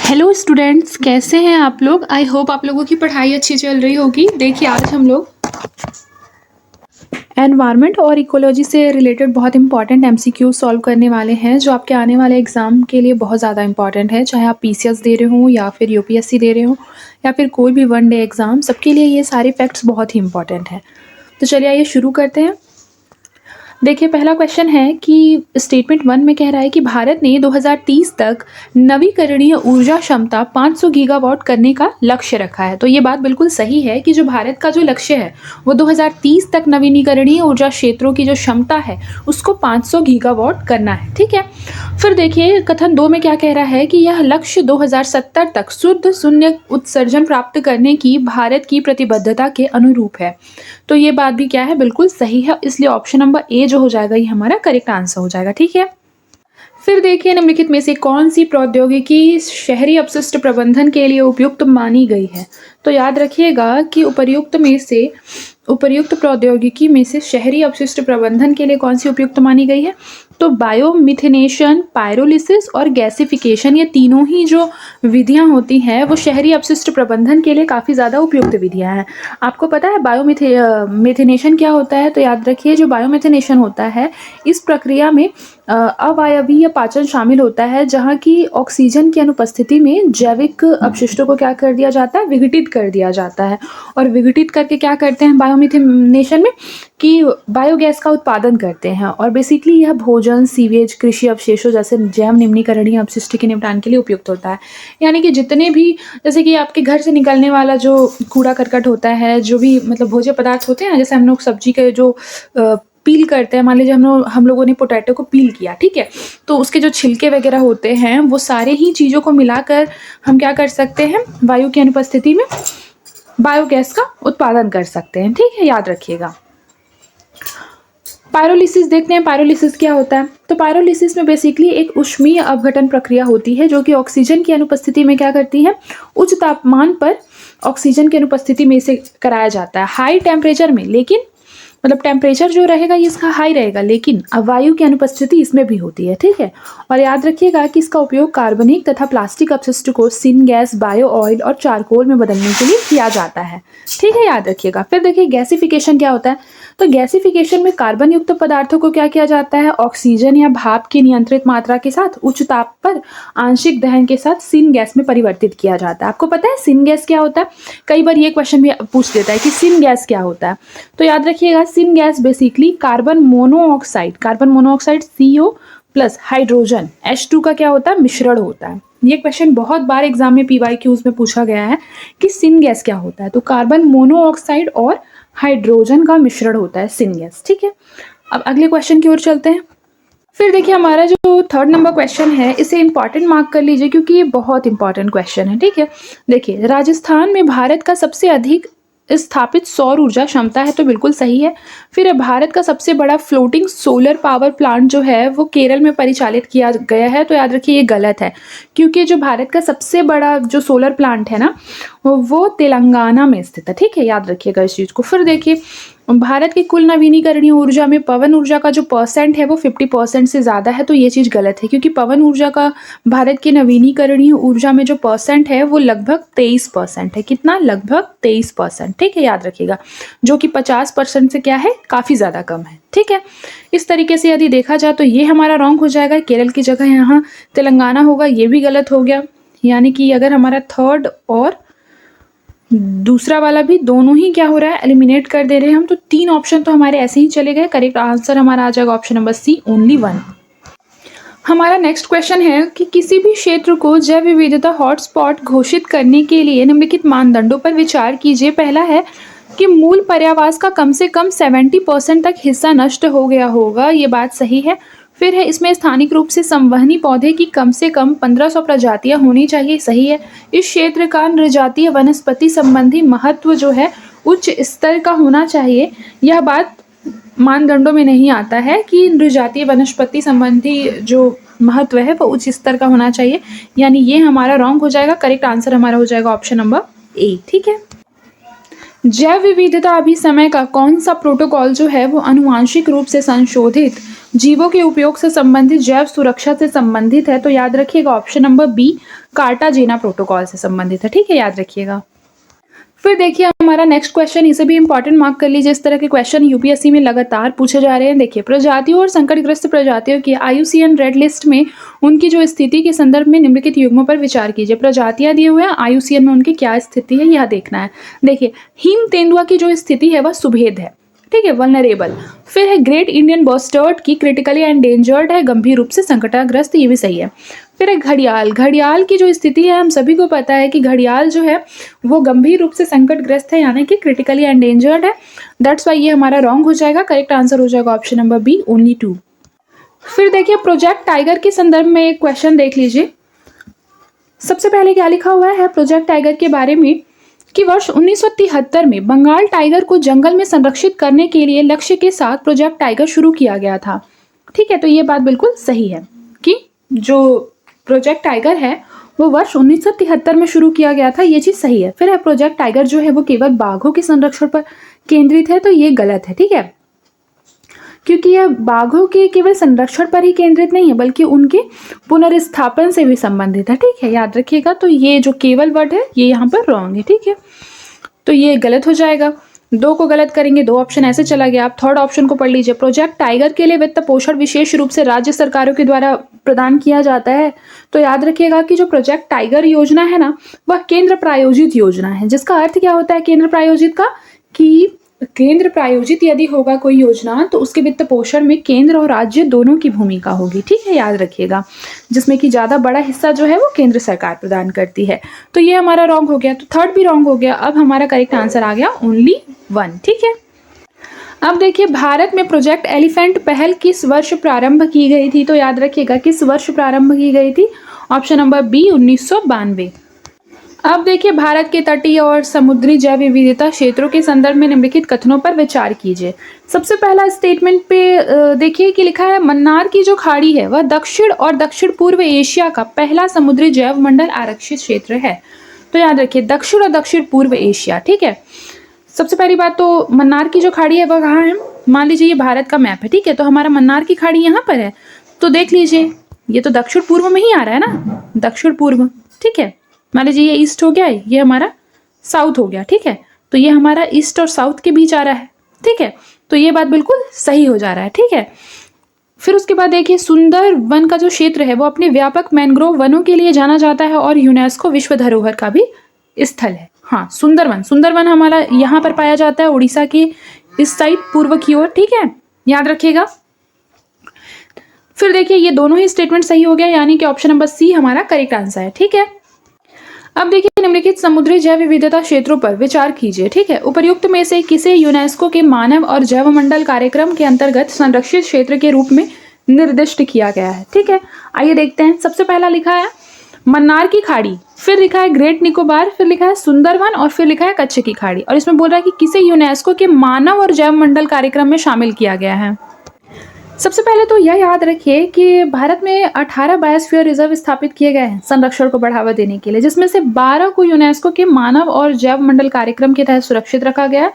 Hello students, कैसे हैं आप लोग। आई होप आप लोगों की पढ़ाई अच्छी चल रही होगी। देखिए, आज हम लोग एनवायरनमेंट और इकोलॉजी से रिलेटेड बहुत इंपॉर्टेंट एमसीक्यू सॉल्व करने वाले हैं, जो आपके आने वाले एग्जाम के लिए बहुत ज़्यादा इंपॉर्टेंट है। चाहे आप पीसीएस दे रहे हो या फिर यूपीएससी दे रहे हो या फिर कोई भी वन डे एग्ज़ाम, सबके लिए ये सारे फैक्ट्स बहुत ही इंपॉर्टेंट है। तो चलिए आइए शुरू करते हैं। देखिए, पहला क्वेश्चन है कि स्टेटमेंट 1 में कह रहा है कि भारत ने 2030 तक नवीकरणीय ऊर्जा क्षमता 500 गीगावाट करने का लक्ष्य रखा है। तो ये बात बिल्कुल सही है कि जो भारत का जो लक्ष्य है वो 2030 तक नवीनीकरणीय ऊर्जा क्षेत्रों की जो क्षमता है उसको 500 गीगावाट करना है। ठीक है। फिर देखिए, कथन 2 में क्या कह रहा है कि यह लक्ष्य 2070 तक शुद्ध शून्य उत्सर्जन प्राप्त करने की भारत की प्रतिबद्धता के अनुरूप है। तो ये बात भी क्या है, बिल्कुल सही है। इसलिए ऑप्शन नंबर ए जो हो जाएगा ये हमारा करेक्ट आंसर हो जाएगा। ठीक है। फिर देखिए, निम्नलिखित में से कौन सी प्रौद्योगिकी शहरी अपशिष्ट प्रबंधन के लिए उपयुक्त मानी गई है। तो याद रखिएगा कि उपर्युक्त प्रौद्योगिकी में से शहरी अपशिष्ट प्रबंधन के लिए कौन सी उपयुक्त मानी गई है। तो बायोमिथेनेशन, पायरोलिसिस और गैसिफिकेशन, ये तीनों ही जो विधियां होती हैं वो शहरी अपशिष्ट प्रबंधन के लिए काफ़ी ज़्यादा उपयुक्त विधियां हैं। आपको पता है बायोमिथेनेशन क्या होता है। तो याद रखिए, जो बायोमिथेनेशन होता है इस प्रक्रिया में अवायवीय पाचन शामिल होता है, जहाँ की ऑक्सीजन की अनुपस्थिति में जैविक अपशिष्टों को क्या कर दिया जाता है, विघटित कर दिया जाता है। और विघटित करके क्या करते हैं बायोमिथेनेशन में कि बायोगैस का उत्पादन करते हैं। और बेसिकली यह भोजन, सीवेज, कृषि अवशेषों जैसे जैव निम्नीकरणीय अपशिष्ट के निपटान के लिए उपयुक्त होता है। यानी कि जितने भी, जैसे कि आपके घर से निकलने वाला जो कूड़ा करकट होता है, जो भी मतलब भोज्य पदार्थ होते हैं, जैसे हम लोग सब्जी के जो पील करते हैं, मान लीजिए हम लोगों ने पोटैटो को पील किया, ठीक है, तो उसके जो छिलके वगैरह होते हैं वो सारे ही चीज़ों को मिलाकर हम क्या कर सकते हैं, वायु की अनुपस्थिति में बायोगैस का उत्पादन कर सकते हैं। ठीक है, याद रखिएगा। पायरोलिसिस देखते हैं, पायरोलिसिस क्या होता है। तो पायरोलिसिस में बेसिकली एक ऊष्मीय अपघटन प्रक्रिया होती है, जो कि ऑक्सीजन की अनुपस्थिति में क्या करती है, उच्च तापमान पर ऑक्सीजन की अनुपस्थिति में इसे कराया जाता है, हाई टेम्परेचर में। लेकिन मतलब टेम्परेचर जो रहेगा ये इसका हाई रहेगा, लेकिन वायु की अनुपस्थिति इसमें भी होती है। ठीक है। और याद रखिएगा कि इसका उपयोग कार्बनिक तथा प्लास्टिक अपशिष्ट को सिन गैस, बायो ऑयल और चारकोल में बदलने के लिए किया जाता है। ठीक है, याद रखिएगा। फिर देखिए, गैसिफिकेशन क्या होता है। तो गैसिफिकेशन में कार्बन युक्त पदार्थों को क्या किया जाता है, ऑक्सीजन या भाप की नियंत्रित मात्रा के साथ उच्च ताप पर आंशिक दहन के साथ सिन गैस में परिवर्तित किया जाता है। आपको पता है सिन गैस क्या होता है। कई बार ये क्वेश्चन भी पूछ देता है कि सिन गैस क्या होता है। तो याद रखिएगा, syn gas basically carbon monoxide CO plus hydrogen H2 का क्या होता है, मिश्रण होता है। ये क्वेश्चन बहुत बार एग्जाम में PYQs में पूछा गया है कि सिन गैस क्या होता है। तो कार्बन मोनोऑक्साइड और हाइड्रोजन का मिश्रण होता है सिन गैस। ठीक है। अब अगले क्वेश्चन की ओर चलते हैं। फिर देखिए, हमारा जो 3rd नंबर क्वेश्चन है इसे इंपॉर्टेंट मार्क कर लीजिए, क्योंकि ये बहुत इंपॉर्टेंट क्वेश्चन है। ठीक है। देखिए, राजस्थान में भारत का सबसे अधिक स्थापित सौर ऊर्जा क्षमता है। तो बिल्कुल सही है। फिर भारत का सबसे बड़ा फ्लोटिंग सोलर पावर प्लांट जो है वो केरल में परिचालित किया गया है। तो याद रखिए, ये गलत है, क्योंकि जो भारत का सबसे बड़ा जो सोलर प्लांट है ना वो तेलंगाना में स्थित है। ठीक है, याद रखिएगा इस चीज़ को। फिर देखिए, भारत की कुल नवीनीकरणीय ऊर्जा में पवन ऊर्जा का जो परसेंट है वो 50% से ज़्यादा है। तो ये चीज़ गलत है, क्योंकि पवन ऊर्जा का भारत की नवीनीकरणीय ऊर्जा में जो परसेंट है वो लगभग 23% है। कितना, लगभग 23%। ठीक है, याद रखिएगा, जो कि 50% से क्या है, काफ़ी ज़्यादा कम है। ठीक है। इस तरीके से यदि देखा जाए तो ये हमारा रॉन्ग हो जाएगा, केरल की जगह यहाँ तेलंगाना होगा, ये भी गलत हो गया। यानी कि अगर हमारा 3rd और दूसरा वाला भी दोनों ही क्या हो रहा है, एलिमिनेट कर दे रहे हैं हम, तो 3 ऑप्शन तो हमारे ऐसे ही चले गए। करेक्ट आंसर हमारा आ जाएगा ऑप्शन नंबर C, ओनली 1। हमारा नेक्स्ट क्वेश्चन है कि किसी भी क्षेत्र को जैव विविधता हॉटस्पॉट घोषित करने के लिए निम्नलिखित मानदंडों पर विचार कीजिए। पहला है कि मूल पर्यावास का कम से कम 70% तक हिस्सा नष्ट हो गया होगा। ये बात सही है। फिर है, इसमें स्थानिक रूप से संवहनी पौधे की कम से कम 1500 प्रजातियां होनी चाहिए। सही है। इस क्षेत्र का नृजातीय वनस्पति संबंधी महत्व जो है उच्च स्तर का होना चाहिए। यह बात मानदंडों में नहीं आता है कि नृजातीय वनस्पति संबंधी जो महत्व है वो उच्च स्तर का होना चाहिए। यानी ये हमारा रॉन्ग हो जाएगा। करेक्ट आंसर हमारा हो जाएगा ऑप्शन नंबर A। ठीक है। जैव विविधता अभिसमय का कौन सा प्रोटोकॉल जो है वो आनुवांशिक रूप से संशोधित जीवों के उपयोग से संबंधित जैव सुरक्षा से संबंधित है? तो याद रखिएगा option number B, Cartagena protocol से संबंधित है। ठीक है, याद रखिएगा। फिर देखिए हमारा नेक्स्ट क्वेश्चन, इसे भी इंपॉर्टेंट मार्क कर लीजिए। इस तरह के क्वेश्चन यूपीएससी में लगातार पूछे जा रहे हैं। देखिए, प्रजातियों और संकटग्रस्त प्रजातियों की आईयूसीएन रेड लिस्ट में उनकी जो स्थिति के संदर्भ में निम्नलिखित युग्मों पर विचार कीजिए। प्रजातियां दिए हुए हैं, आईयूसीएन में उनकी क्या स्थिति है यह देखना है। देखिए, हिम तेंदुआ की जो स्थिति है वह सुभेद है, ठीक है, वल्नरेबल। फिर है ग्रेट इंडियन बस्टर्ड की क्रिटिकली एंडेंजर्ड है, गंभीर रूप से संकटाग्रस्त, ये भी सही है। फिर है घड़ियाल, घड़ियाल की जो स्थिति है हम सभी को पता है कि घड़ियाल जो है वो गंभीर रूप से संकटग्रस्त है, यानी कि क्रिटिकली एंडेंजर्ड है। दैट्स वाई ये हमारा रॉन्ग हो जाएगा। करेक्ट आंसर हो जाएगा ऑप्शन नंबर बी, ओनली 2। फिर देखिए प्रोजेक्ट टाइगर के संदर्भ में एक क्वेश्चन देख लीजिए। सबसे पहले क्या लिखा हुआ है प्रोजेक्ट टाइगर के बारे में कि वर्ष 1973 में बंगाल टाइगर को जंगल में संरक्षित करने के लिए लक्ष्य के साथ प्रोजेक्ट टाइगर शुरू किया गया था। ठीक है, तो ये बात बिल्कुल सही है कि जो प्रोजेक्ट टाइगर है वो वर्ष 1973 में शुरू किया गया था, ये चीज सही है। फिर है प्रोजेक्ट टाइगर जो है वो केवल बाघों के संरक्षण पर केंद्रित है, तो ये गलत है। ठीक है, क्योंकि यह बाघों के केवल संरक्षण पर ही केंद्रित नहीं है बल्कि उनके पुनर्स्थापन से भी संबंधित है। ठीक है, याद रखिएगा। तो ये जो केवल वर्ड है ये यहाँ पर रॉन्ग है। ठीक है, तो ये गलत हो जाएगा। 2 को गलत करेंगे, 2 ऑप्शन ऐसे चला गया। आप थर्ड ऑप्शन को पढ़ लीजिए। प्रोजेक्ट टाइगर के लिए वित्त पोषण विशेष रूप से राज्य सरकारों के द्वारा प्रदान किया जाता है। तो याद रखिएगा कि जो प्रोजेक्ट टाइगर योजना है ना वह केंद्र प्रायोजित योजना है, जिसका अर्थ क्या होता है केंद्र प्रायोजित का, कि केंद्र प्रायोजित यदि होगा कोई योजना तो उसके वित्त पोषण में केंद्र और राज्य दोनों की भूमिका होगी। ठीक है, याद रखिएगा, जिसमें कि ज्यादा बड़ा हिस्सा जो है वो केंद्र सरकार प्रदान करती है। तो ये हमारा रॉन्ग हो गया, तो थर्ड भी रॉन्ग हो गया। अब हमारा करेक्ट आंसर आ गया ओनली 1। ठीक है, अब देखिए भारत में प्रोजेक्ट एलिफेंट पहल किस वर्ष प्रारंभ की गई थी? तो याद रखिएगा किस वर्ष प्रारंभ की गई थी? Option number B, 1992। अब देखिए भारत के तटीय और समुद्री जैव विविधता क्षेत्रों के संदर्भ में निम्नलिखित कथनों पर विचार कीजिए। सबसे पहला स्टेटमेंट पे देखिए कि लिखा है मन्नार की जो खाड़ी है वह दक्षिण और दक्षिण पूर्व एशिया का पहला समुद्री जैव मंडल आरक्षित क्षेत्र है। तो याद रखिए दक्षिण और दक्षिण पूर्व एशिया। ठीक है, सबसे पहली बात तो मन्नार की जो खाड़ी है वह कहाँ है? मान लीजिए ये भारत का मैप है। ठीक है, तो हमारा मन्नार की खाड़ी यहाँ पर है, तो देख लीजिए ये तो दक्षिण पूर्व में ही आ रहा है ना, दक्षिण पूर्व। ठीक है, मान लीजिए ये ईस्ट हो गया, ये हमारा साउथ हो गया। ठीक है, तो ये हमारा ईस्ट और साउथ के बीच आ रहा है। ठीक है, तो ये बात बिल्कुल सही हो जा रहा है। ठीक है, फिर उसके बाद देखिए सुंदर वन का जो क्षेत्र है वो अपने व्यापक मैंग्रोव वनों के लिए जाना जाता है और यूनेस्को विश्व धरोहर का भी स्थल है। हाँ, सुंदरवन हमारा यहाँ पर पाया जाता है, उड़ीसा की इस साइड पूर्व की ओर। ठीक है, याद रखिएगा। फिर देखिए ये दोनों ही स्टेटमेंट सही हो गया, यानी कि ऑप्शन नंबर सी हमारा करेक्ट आंसर है। ठीक है, अब देखिए निम्नलिखित समुद्री जैव विविधता क्षेत्रों पर विचार कीजिए। ठीक है, उपर्युक्त में से किसे यूनेस्को के मानव और जैव मंडल कार्यक्रम के अंतर्गत संरक्षित क्षेत्र के रूप में निर्दिष्ट किया गया है? ठीक है, आइए देखते हैं। सबसे पहला लिखा है मन्नार की खाड़ी, फिर लिखा है ग्रेट निकोबार, फिर लिखा है सुंदरवन और फिर लिखा है कच्छ की खाड़ी, और इसमें बोल रहा है कि किसे यूनेस्को के मानव और जैव मंडल कार्यक्रम में शामिल किया गया है। सबसे पहले तो यह याद रखिए कि भारत में 18 बायोस्फीयर रिजर्व स्थापित किए गए हैं संरक्षण को बढ़ावा देने के लिए, जिसमें से 12 को यूनेस्को के मानव और जैव मंडल कार्यक्रम के तहत सुरक्षित रखा गया है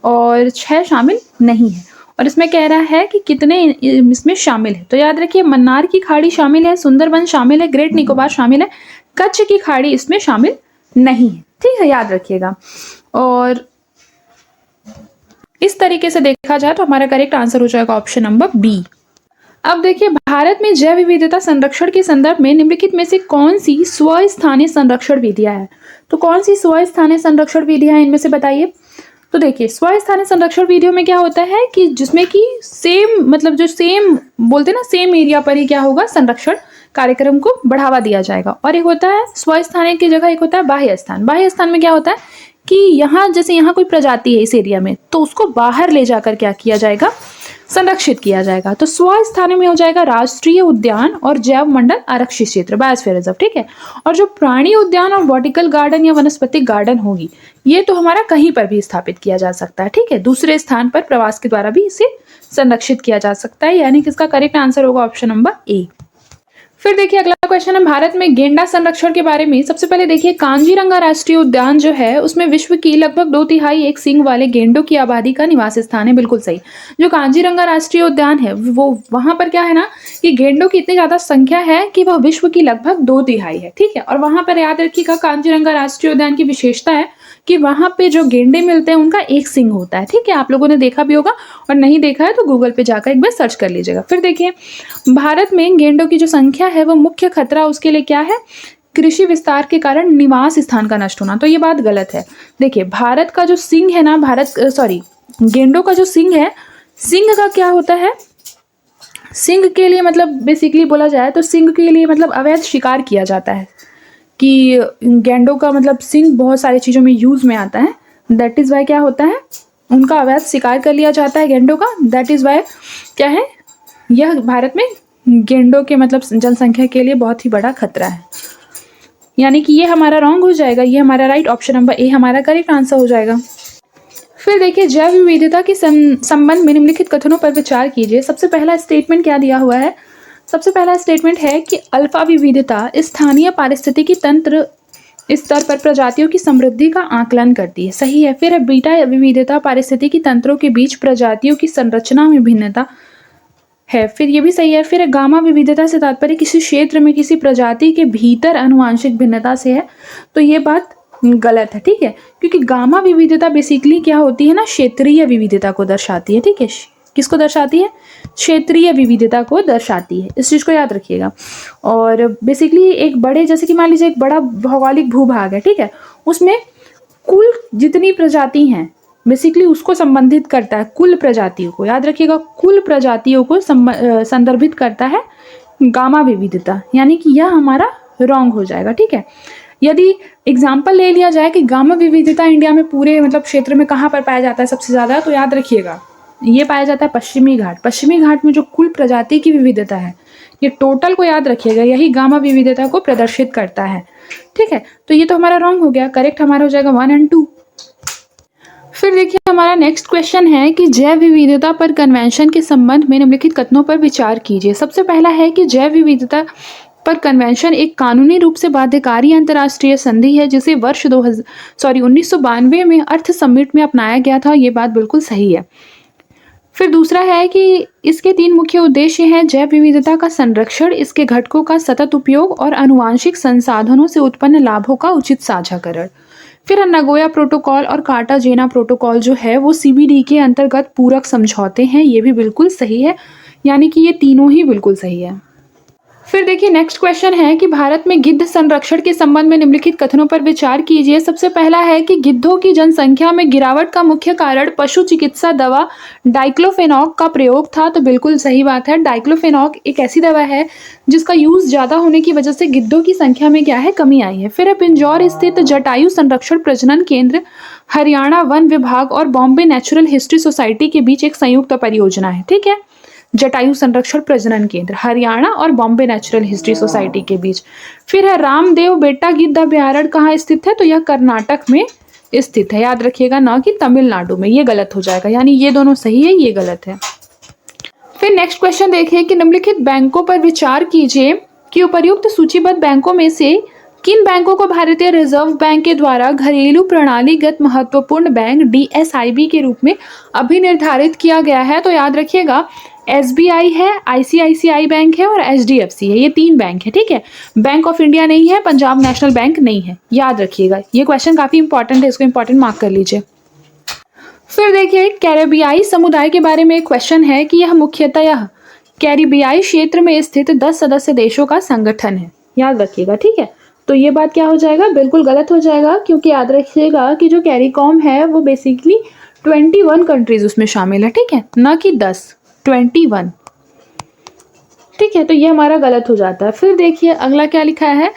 और 6 शामिल नहीं है। और इसमें कह रहा है कि कितने इसमें शामिल है, तो याद रखिए मन्नार की खाड़ी शामिल है, सुंदरवन शामिल है, ग्रेट निकोबार शामिल है, कच्छ की खाड़ी इसमें शामिल नहीं है। ठीक है, याद रखिएगा। और इस तरीके से देखा जाए तो हमारा करेक्ट आंसर हो जाएगा ऑप्शन नंबर बी। अब देखिए भारत में जैव विविधता संरक्षण के संदर्भ में निम्नलिखित में से कौन सी स्वस्थानीय संरक्षण विधियां है? तो कौन सी स्वस्थानीय संरक्षण विधियां हैं इनमें से बताइए। तो देखिए स्वस्थानीय संरक्षण विधियों में क्या होता है कि जिसमें कि सेम मतलब जो सेम बोलते हैं ना, सेम एरिया पर ही क्या होगा संरक्षण कार्यक्रम को बढ़ावा दिया जाएगा। और एक होता है स्वस्थानीय की जगह एक होता है बाह्य स्थान। बाह्य स्थान में क्या होता है कि यहाँ जैसे यहाँ कोई प्रजाति है इस एरिया में, तो उसको बाहर ले जाकर क्या किया जाएगा, संरक्षित किया जाएगा। तो स्वस्थानीय में हो जाएगा राष्ट्रीय उद्यान और जैव मंडल आरक्षित क्षेत्र, बायोस्फीयर रिजर्व। ठीक है, और जो प्राणी उद्यान और बॉटिकल गार्डन या वनस्पतिक गार्डन होगी ये तो हमारा कहीं पर भी स्थापित किया जा सकता है। ठीक है, दूसरे स्थान पर प्रवास के द्वारा भी इसे संरक्षित किया जा सकता है, यानी कि इसका करेक्ट आंसर होगा ऑप्शन नंबर ए। फिर देखिए अगला क्वेश्चन है भारत में गेंडा संरक्षण के बारे में। सबसे पहले देखिए कांजीरंगा राष्ट्रीय उद्यान जो है उसमें विश्व की लगभग 2/3 एक सींग वाले गेंडों की आबादी का निवास स्थान है। बिल्कुल सही। जो कांजीरंगा राष्ट्रीय उद्यान है वो वहां पर क्या है ना कि गेंडों की इतनी ज्यादा संख्या है कि वह विश्व की लगभग 2/3 है। ठीक है, और वहां पर याद रखिएगा कांजीरंगा राष्ट्रीय उद्यान की विशेषता है कि वहां पे जो गेंडे मिलते हैं उनका एक सींग होता है। ठीक है, आप लोगों ने देखा भी होगा और नहीं देखा है तो गूगल पे जाकर एक बार सर्च कर लीजिएगा। फिर देखिए भारत में गेंडों की जो संख्या है वो मुख्य खतरा उसके लिए क्या है, कृषि विस्तार के कारण निवास स्थान का नष्ट होना। तो ये बात गलत है। देखिए भारत का जो सिंह है ना, गेंडों का जो सिंह है, सिंह का क्या होता है, सिंह के लिए मतलब बेसिकली बोला जाए तो सिंह के लिए मतलब अवैध शिकार किया जाता है कि गेंडों का मतलब सिंह बहुत सारी चीज़ों में यूज में आता है। दैट इज़ वाई क्या होता है, उनका अवैध शिकार कर लिया जाता है गेंडों का। दैट इज़ वाई क्या है, यह भारत में गेंडों के मतलब जनसंख्या के लिए बहुत ही बड़ा खतरा है। यानी कि ये हमारा रॉन्ग हो जाएगा, ये हमारा राइट, ऑप्शन नंबर ए हमारा करेक्ट आंसर हो जाएगा। फिर देखिए जैव विविधता के संबंध में निम्नलिखित कथनों पर विचार कीजिए। सबसे पहला स्टेटमेंट क्या दिया हुआ है, सबसे पहला स्टेटमेंट है कि अल्फा विविधता स्थानीय पारिस्थितिकी तंत्र स्तर पर प्रजातियों की समृद्धि का आकलन करती है। सही है। फिर है बीटा विविधता पारिस्थितिकी तंत्रों के बीच प्रजातियों की संरचना में भिन्नता है। फिर ये भी सही है। फिर गामा विविधता से तात्पर्य किसी क्षेत्र में किसी प्रजाति के भीतर आनुवांशिक भिन्नता से है। तो ये बात गलत है। ठीक है, क्योंकि गामा विविधता बेसिकली क्या होती है ना, क्षेत्रीय विविधता को दर्शाती है। ठीक है, किसको दर्शाती है, क्षेत्रीय विविधता को दर्शाती है। इस चीज को याद रखिएगा। और बेसिकली एक बड़े, जैसे कि मान लीजिए एक बड़ा भौगोलिक भूभाग है, ठीक है, उसमें कुल जितनी प्रजाति हैं बेसिकली उसको संबंधित करता है, कुल प्रजातियों को याद रखिएगा, कुल प्रजातियों को संदर्भित करता है गामा विविधता। यानी कि यह हमारा रॉन्ग हो जाएगा। ठीक है, यदि एग्जाम्पल ले लिया जाए कि गामा विविधता इंडिया में पूरे मतलब क्षेत्र में कहाँ पर पाया जाता है सबसे ज़्यादा, तो याद रखिएगा ये पाया जाता है पश्चिमी घाट। पश्चिमी घाट में जो कुल प्रजाति की विविधता है, ये टोटल को याद रखिएगा, यही गामा विविधता को प्रदर्शित करता है। ठीक है, तो ये तो हमारा रॉन्ग हो गया, करेक्ट हमारा हो जाएगा 1 और 2। फिर देखिए हमारा नेक्स्ट क्वेश्चन है कि जैव विविधता पर कन्वेंशन के संबंध में निम्नलिखित कथनों पर विचार कीजिए। सबसे पहला है कि जैव विविधता पर कन्वेंशन एक कानूनी रूप से बाध्यकारी अंतर्राष्ट्रीय संधि है जिसे वर्ष 1992 में अर्थ समिट में अपनाया गया था। ये बात बिल्कुल सही है। फिर दूसरा है कि इसके 3 मुख्य उद्देश्य हैं, जैव विविधता का संरक्षण, इसके घटकों का सतत उपयोग और आनुवांशिक संसाधनों से उत्पन्न लाभों का उचित साझाकरण। फिर नगोया प्रोटोकॉल और कार्टाजेना प्रोटोकॉल जो है वो सीबीडी के अंतर्गत पूरक समझौते हैं। ये भी बिल्कुल सही है, यानी कि ये तीनों ही बिल्कुल सही है। फिर देखिए नेक्स्ट क्वेश्चन है कि भारत में गिद्ध संरक्षण के संबंध में निम्नलिखित कथनों पर विचार कीजिए। सबसे पहला है कि गिद्धों की जनसंख्या में गिरावट का मुख्य कारण पशु चिकित्सा दवा डाइक्लोफेनॉक का प्रयोग था। तो बिल्कुल सही बात है। डाइक्लोफेनॉक एक ऐसी दवा है जिसका यूज ज्यादा होने की वजह से गिद्धों की संख्या में क्या है, कमी आई है। फिर पिंजौर स्थित जटायु संरक्षण प्रजनन केंद्र हरियाणा वन विभाग और बॉम्बे नेचुरल हिस्ट्री सोसाइटी के बीच एक संयुक्त परियोजना है। ठीक है, जटायु संरक्षण प्रजनन केंद्र हरियाणा और बॉम्बे नेचुरल हिस्ट्री सोसाइटी के बीच। फिर है रामदेव बेटा गिद्ध अभ्यारण्य कहाँ स्थित है, तो यह कर्नाटक में स्थित है। याद रखिएगा, ना कि तमिलनाडु में। ये गलत हो जाएगा, यानी ये दोनों सही है, ये गलत है। फिर नेक्स्ट क्वेश्चन देखिए कि निम्नलिखित बैंकों पर विचार कीजिए कि उपर्युक्त सूचीबद्ध बैंकों में से किन बैंकों को भारतीय रिजर्व बैंक के द्वारा घरेलू प्रणालीगत महत्वपूर्ण बैंक डीएसआईबी के रूप में अभिनिर्धारित किया गया है। तो याद रखिएगा एसबीआई है, आईसीआईसीआई बैंक है और एचडीएफसी है। ये 3 बैंक है। ठीक है, बैंक ऑफ इंडिया नहीं है, पंजाब नेशनल बैंक नहीं है। याद रखिएगा, ये क्वेश्चन काफी इंपॉर्टेंट है, इसको इंपॉर्टेंट मार्क कर लीजिए। फिर देखिए कैरेबियाई समुदाय के बारे में एक क्वेश्चन है कि यह मुख्यतः कैरिबियाई क्षेत्र में स्थित 10 सदस्य देशों का संगठन है। याद रखिएगा। ठीक है, तो ये बात क्या हो जाएगा, बिल्कुल गलत हो जाएगा, क्योंकि याद रखिएगा कि जो कैरिकॉम है वो बेसिकली 21 कंट्रीज उसमें शामिल है। ठीक है, ना कि 10, 21। ठीक है, तो ये हमारा गलत हो जाता है। फिर देखिए अगला क्या लिखा है,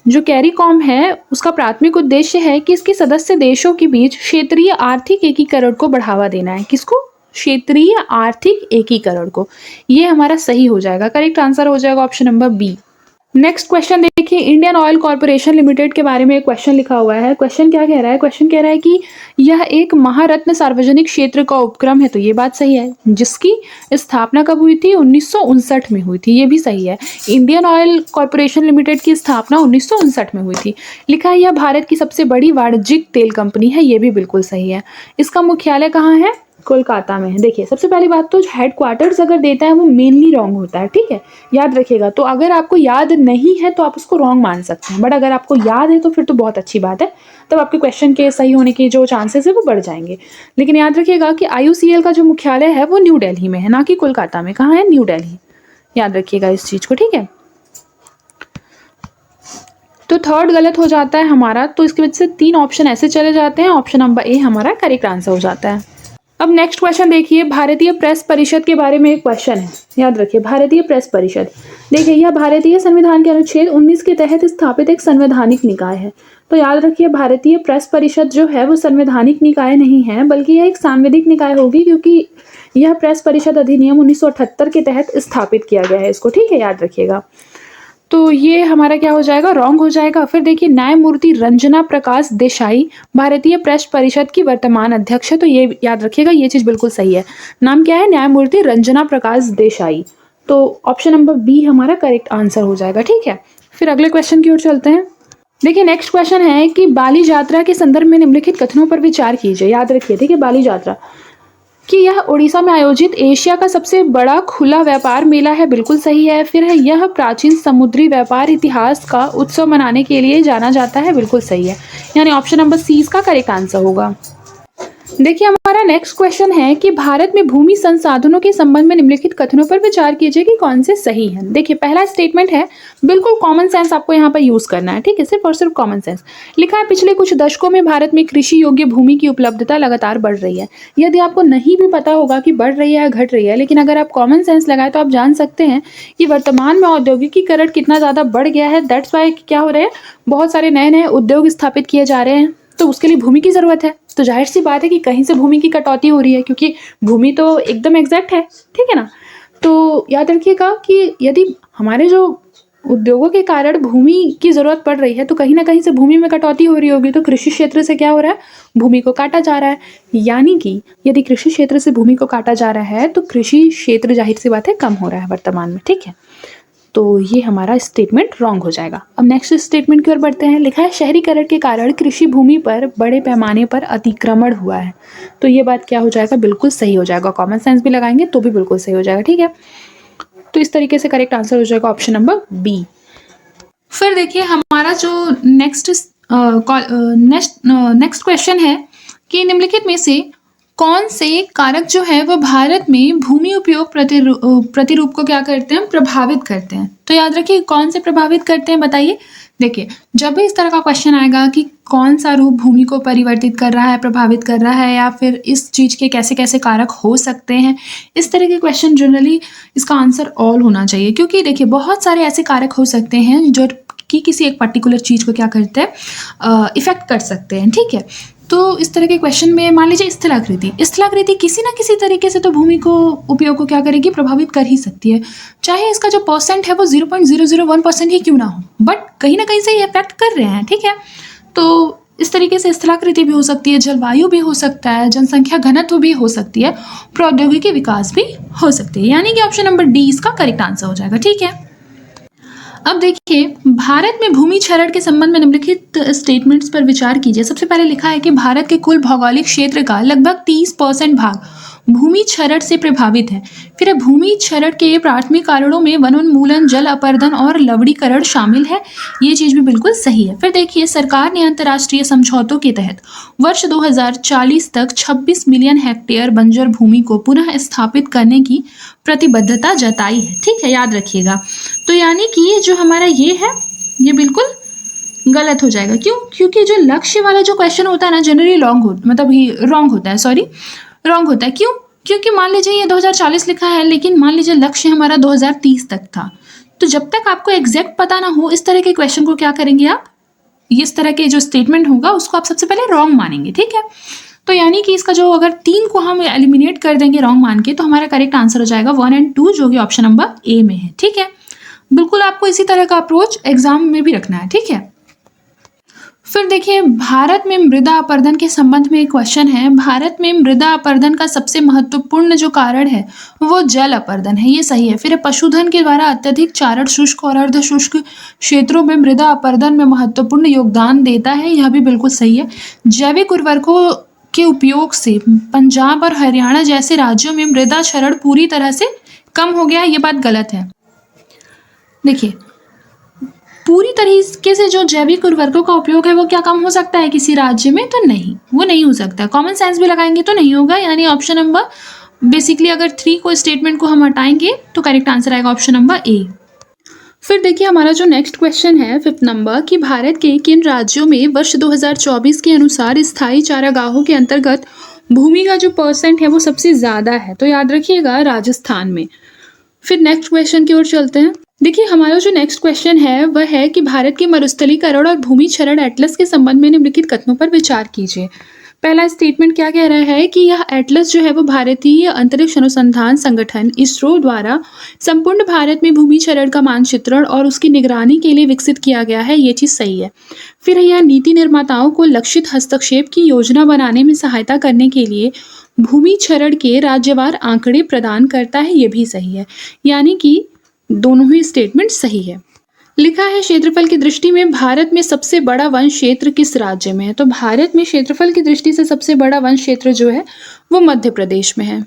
जो कैरिकॉम है उसका प्राथमिक उद्देश्य है कि इसके सदस्य देशों के बीच क्षेत्रीय आर्थिक एकीकरण को बढ़ावा देना है। किसको, क्षेत्रीय आर्थिक एकीकरण को। ये हमारा सही हो जाएगा, करेक्ट आंसर हो जाएगा option number B. Next question देखिए देखिए इंडियन ऑयल कॉर्पोरेशन लिमिटेड के बारे में एक क्वेश्चन लिखा हुआ है। क्वेश्चन क्या कह रहा है? क्वेश्चन कह रहा है कि यह एक महारत्न सार्वजनिक क्षेत्र का उपक्रम है। तो ये बात सही है। जिसकी स्थापना कब हुई थी? 1959 में हुई थी। ये भी सही है। इंडियन ऑयल कॉर्पोरेशन लिमिटेड की स्थापना 1959 में हुई थी। लिखा है यह भारत की सबसे बड़ी वाणिज्यिक तेल कंपनी है। ये भी बिल्कुल सही है। इसका मुख्यालय कहाँ है? कोलकाता में है। देखिए सबसे पहली बात तो हेडक्वार्टर्स अगर देता है वो मेनली रॉन्ग होता है, ठीक है, याद रखिएगा। तो अगर आपको याद नहीं है तो आप उसको रॉन्ग मान सकते हैं, बट अगर आपको याद है तो फिर तो बहुत अच्छी बात है, तब आपके क्वेश्चन के सही होने के जो चांसेस है वो बढ़ जाएंगे। लेकिन याद रखिएगा कि IUCL का जो मुख्यालय है वो न्यू दिल्ली में है, ना कि कोलकाता में। कहाँ है? न्यू दिल्ली। याद रखिएगा इस चीज को, ठीक है। तो थर्ड गलत हो जाता है हमारा, तो इसकी वजह से 3 ऑप्शन ऐसे चले जाते हैं। ऑप्शन नंबर ए हमारा करेक्ट आंसर हो जाता है। अब नेक्स्ट क्वेश्चन देखिए, भारतीय प्रेस परिषद के बारे में एक क्वेश्चन है। याद रखिए भारतीय प्रेस परिषद, देखिए यह भारतीय संविधान के अनुच्छेद 19 के तहत स्थापित एक संवैधानिक निकाय है। तो याद रखिए भारतीय प्रेस परिषद जो है वो संवैधानिक निकाय नहीं है, बल्कि यह एक सांविधिक निकाय होगी, क्योंकि यह प्रेस परिषद अधिनियम 1978 के तहत स्थापित किया गया है इसको, ठीक है, याद रखिएगा। तो ये हमारा क्या हो जाएगा? रॉन्ग हो जाएगा। फिर देखिए न्यायमूर्ति रंजना प्रकाश देसाई भारतीय प्रेस परिषद की वर्तमान अध्यक्ष है। तो ये याद रखिएगा, ये चीज बिल्कुल सही है। नाम क्या है? न्यायमूर्ति रंजना प्रकाश देसाई। तो ऑप्शन नंबर बी हमारा करेक्ट आंसर हो जाएगा, ठीक है। फिर अगले क्वेश्चन की ओर चलते हैं। देखिए नेक्स्ट क्वेश्चन है कि बाली यात्रा के संदर्भ में निम्नलिखित कथनों पर विचार कीजिए। याद रखिए, देखिए बाली यात्रा कि यह उड़ीसा में आयोजित एशिया का सबसे बड़ा खुला व्यापार मेला है। बिल्कुल सही है। फिर है यह प्राचीन समुद्री व्यापार इतिहास का उत्सव मनाने के लिए जाना जाता है। बिल्कुल सही है। यानी ऑप्शन नंबर सी इसका करेक्ट आंसर होगा। देखिए हमारा नेक्स्ट क्वेश्चन है कि भारत में भूमि संसाधनों के संबंध में निम्नलिखित कथनों पर विचार कीजिए कि कौन से सही हैं। देखिए पहला स्टेटमेंट है, बिल्कुल कॉमन सेंस आपको यहाँ पर यूज करना है, ठीक है, सिर्फ और सिर्फ कॉमन सेंस। लिखा है पिछले कुछ दशकों में भारत में कृषि योग्य भूमि की उपलब्धता लगातार बढ़ रही है। यदि आपको नहीं भी पता होगा कि बढ़ रही है या घट रही है, लेकिन अगर आप कॉमन सेंस लगाए तो आप जान सकते हैं कि वर्तमान में औद्योगिकीकरण कितना ज्यादा बढ़ गया है। दैट्स वाई क्या हो रहा है, बहुत सारे नए नए उद्योग स्थापित किए जा रहे हैं, तो उसके लिए भूमि की जरूरत है। तो जाहिर सी बात है कि कहीं से भूमि की कटौती हो रही है, क्योंकि भूमि तो एकदम एग्जैक्ट है, ठीक है ना। तो याद रखिएगा कि यदि हमारे जो उद्योगों के कारण भूमि की जरूरत पड़ रही है, तो कहीं ना कहीं से भूमि में कटौती हो रही होगी। तो कृषि क्षेत्र से क्या हो रहा है? भूमि को काटा जा रहा है। यानी कि यदि कृषि क्षेत्र से भूमि को काटा जा रहा है तो कृषि क्षेत्र जाहिर सी बात है कम हो रहा है वर्तमान में, ठीक है। तो ये हमारा स्टेटमेंट रॉन्ग हो जाएगा। अब नेक्स्ट स्टेटमेंट की ओर बढ़ते हैं। लिखा है शहरीकरण के कारण कृषि भूमि पर बड़े पैमाने पर अतिक्रमण हुआ है। तो ये बात क्या हो जाएगा? बिल्कुल सही हो जाएगा। कॉमन सेंस भी लगाएंगे तो भी बिल्कुल सही हो जाएगा, ठीक है। तो इस तरीके से करेक्ट आंसर हो जाएगा ऑप्शन नंबर बी। फिर देखिए हमारा जो नेक्स्ट क्वेश्चन है कि निम्नलिखित में से कौन से कारक जो है वो भारत में भूमि उपयोग प्रतिरूप को क्या करते हैं? प्रभावित करते हैं। तो याद रखिए कौन से प्रभावित करते हैं, बताइए। देखिए जब भी इस तरह का क्वेश्चन आएगा कि कौन सा रूप भूमि को परिवर्तित कर रहा है, प्रभावित कर रहा है, या फिर इस चीज के कैसे कैसे कारक हो सकते हैं, इस तरह के क्वेश्चन जनरली इसका आंसर ऑल होना चाहिए। क्योंकि देखिए बहुत सारे ऐसे कारक हो सकते हैं जो कि किसी एक पर्टिकुलर चीज को क्या करते हैं? इफेक्ट कर सकते हैं, ठीक है। तो इस तरह के क्वेश्चन में मान लीजिए स्थलाकृति किसी ना किसी तरीके से तो भूमि को उपयोग को क्या करेगी? प्रभावित कर ही सकती है। चाहे इसका जो परसेंट है वो 0.001% ही क्यों ना हो, बट कहीं ना कहीं से ये इफेक्ट कर रहे हैं, ठीक है। तो इस तरीके से स्थलाकृति भी हो सकती है, जलवायु भी हो सकता है, जनसंख्या घनत्व भी हो सकती है, प्रौद्योगिकी विकास भी हो सकती है। यानी कि ऑप्शन नंबर डी इसका करेक्ट आंसर हो जाएगा, ठीक है। अब देखिए भारत में भूमि क्षरण के संबंध में निम्नलिखित स्टेटमेंट्स पर विचार कीजिए। सबसे पहले लिखा है कि भारत के कुल भौगोलिक क्षेत्र का लगभग 30% भाग भूमि क्षरण से प्रभावित है। फिर भूमि क्षरण के प्राथमिक कारणों में वनोन्मूलन, जल अपरदन और लवणीकरण शामिल है। ये चीज भी बिल्कुल सही है। फिर देखिए सरकार ने अंतर्राष्ट्रीय समझौतों के तहत वर्ष 2040 तक 26 मिलियन हेक्टेयर बंजर भूमि को पुनः स्थापित करने की प्रतिबद्धता जताई है, ठीक है, याद रखिएगा। तो यानी कि ये जो हमारा ये है ये बिल्कुल गलत हो जाएगा। क्यों? क्योंकि जो लक्ष्य वाला जो क्वेश्चन होता है ना जनरली रॉन्ग होता है। क्यों? क्योंकि मान लीजिए ये 2040 लिखा है, लेकिन मान लीजिए लक्ष्य हमारा 2030 तक था। तो जब तक आपको एग्जैक्ट पता ना हो इस तरह के क्वेश्चन को क्या करेंगे आप? इस तरह के जो स्टेटमेंट होगा उसको आप सबसे पहले रॉन्ग मानेंगे, ठीक है। तो यानी कि इसका जो अगर 3 को हम एलिमिनेट कर देंगे रॉन्ग मान के, तो हमारा करेक्ट आंसर हो जाएगा 1 और 2, जो कि ऑप्शन नंबर ए में है, ठीक है। बिल्कुल आपको इसी तरह का अप्रोच एग्जाम में भी रखना है, ठीक है। फिर देखिए, भारत में मृदा अपरदन के संबंध में एक क्वेश्चन है। भारत में मृदा अपरदन का सबसे महत्वपूर्ण जो कारण है वो जल अपरदन है, ये सही है। फिर पशुधन के द्वारा अत्यधिक चारण शुष्क और अर्ध शुष्क क्षेत्रों में मृदा अपरदन में महत्वपूर्ण योगदान देता है, यह भी बिल्कुल सही है। जैविक उर्वरकों के उपयोग से पंजाब और हरियाणा जैसे राज्यों में मृदा क्षरण पूरी तरह से कम हो गया है, ये बात गलत है। देखिए, पूरी तरीके से जो जैविक उर्वरकों का उपयोग है वो क्या कम हो सकता है किसी राज्य में? तो नहीं, वो नहीं हो सकता। कॉमन सेंस भी लगाएंगे तो नहीं होगा, यानी ऑप्शन नंबर बेसिकली अगर 3 को स्टेटमेंट को हम हटाएंगे तो करेक्ट आंसर आएगा ऑप्शन नंबर ए। फिर देखिए, हमारा जो नेक्स्ट क्वेश्चन है 5th नंबर कि भारत के किन राज्यों में वर्ष 2024 के अनुसार स्थायी चारागाहों के अंतर्गत भूमि का जो परसेंट है वो सबसे ज्यादा है? तो याद रखिएगा राजस्थान में। फिर नेक्स्ट क्वेश्चन की ओर चलते हैं। देखिए, हमारा जो नेक्स्ट क्वेश्चन है वह है कि भारत के मरुस्थलीकरण और भूमि क्षरण एटलस के संबंध में निम्नलिखित कथनों पर विचार कीजिए। पहला स्टेटमेंट क्या कह रहा है कि यह एटलस जो है वो भारतीय अंतरिक्ष अनुसंधान संगठन इसरो द्वारा संपूर्ण भारत में भूमि क्षरण का मानचित्रण और उसकी निगरानी के लिए विकसित किया गया है, ये चीज सही है। फिर यह नीति निर्माताओं को लक्षित हस्तक्षेप की योजना बनाने में सहायता करने के लिए भूमि क्षरण के राज्यवार आंकड़े प्रदान करता है, ये भी सही है। यानी कि दोनों ही स्टेटमेंट सही है। लिखा है क्षेत्रफल की दृष्टि में भारत में सबसे बड़ा वन क्षेत्र किस राज्य में है? तो भारत में क्षेत्रफल की दृष्टि से सबसे बड़ा वन क्षेत्र जो है वो मध्य प्रदेश में है।